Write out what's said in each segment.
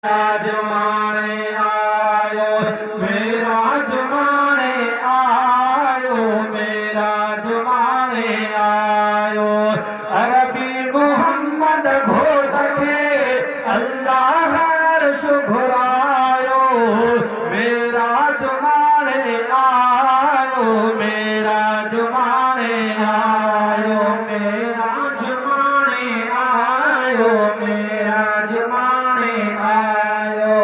जमाने आयो मेरा जमाने आयो मेरा जमाने आयो अरबी मोहम्मद घोट के अल्लाह अर्श घुरायो मेरा जमाने आयो मेरा जमाने आयो मेरा जमाने आयो मेरा जमाने आयो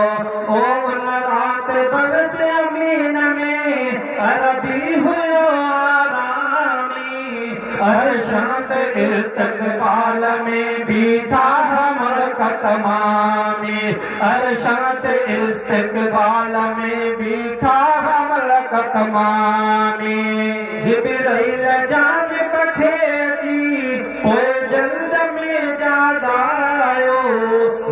ओ रात बढ़ते अमीन में अरबी हुयो आरामी अरशत इस्तकबाल में बीठा हमर कतमामी अरशत इस्तकबाल में बीठा हमर कतमामी जिब्राइल जान पठे जी ओए जल्द में जादायो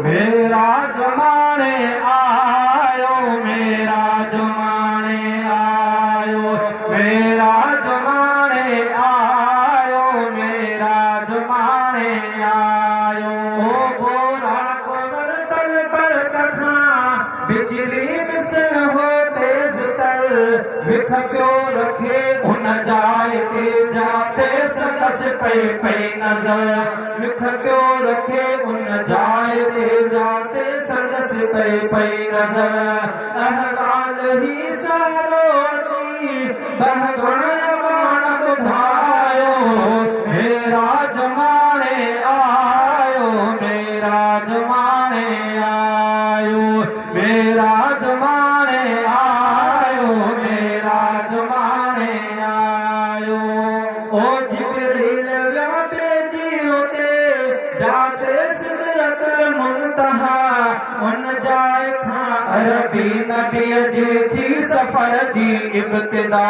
मेरा जमाने आयो मेरा जमाने आयो मेरा जमाने आयो मेरा जमाने आयो ओ बोरा कोवर तल पर कथा बिजली मिसल हो तेज तर विख प्यो रखे उन जाए ते जाते सकस पे पे नजर विख प्यो रखे उन जाए ते जाते सकस पे पे नजर अहवाल ही सारो जी बहगुण वाण बुधायो मेरा जमाने आयो मेरा जमाने आयो मेरा जमाने आयो मेरा जमाने आयो ओ जिब्रील व्यापे जियो ते जाते सिदरतुल मुंतहा उन जाए खां अरबी नबी जी थी सफर जी इब्तिदा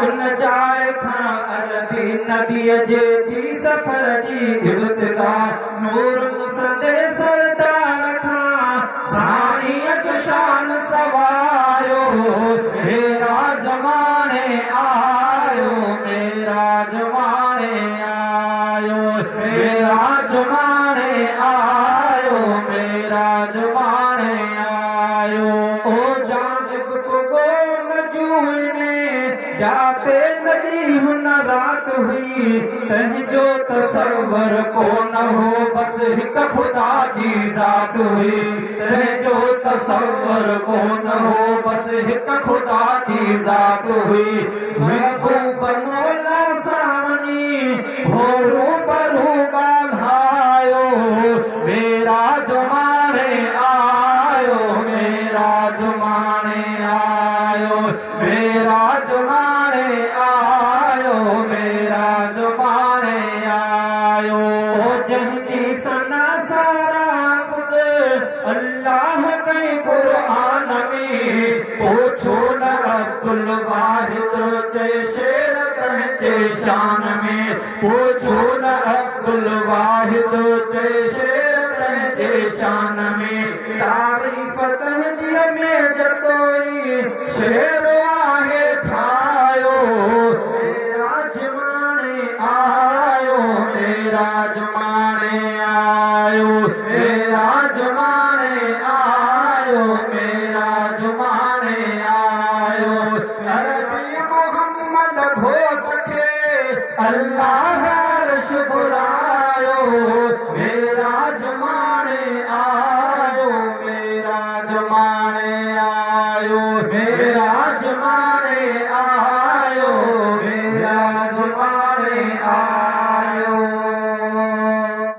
उन जाए खां अरबी नबी जी थी सफर जी इब्तिदा नूर मुसदे सरदार खां साईं जो शान सवायो मेरा जमाने आयो मेरा जमाने आयो मेरा जमाने आयो मेरा जमाने आयो ओ जानिब को गो नजूम में जाते नदी हुन रात हुई तंहिंजो तसव्वुर को न हो बस हिक खुदा जी ज़ात हुई तंहिंजो तसव्वुर को न हो बस हिक खुदा जी ज़ात हुई महबूब मौला सावनी भोरू परू ॻाल्हायो मेरा जमाने आयो मेरा जमाने आयो मेरा जमाने आयो मेरा जमाने आयो जंहिंजी सना सारा खुद अल्लाह कई कुरान में पूछो न अब्दुल वाहिद चए शेर तंहिंजे शान में पूछो न अब्दुल वाहिद चए शेर तंहिंजे शान में तारीफ़ तंहिंजी में जतोई शेर आहे ठायो मेरा जमाने आयो मेरा जमाने आयो मेरा जमाने आयो मेरा जमाने आयो अरबी मोहम्मद घोट के अल्लाह अर्श घुरायो मेरा जमाने आयो मेरा जमाने आयो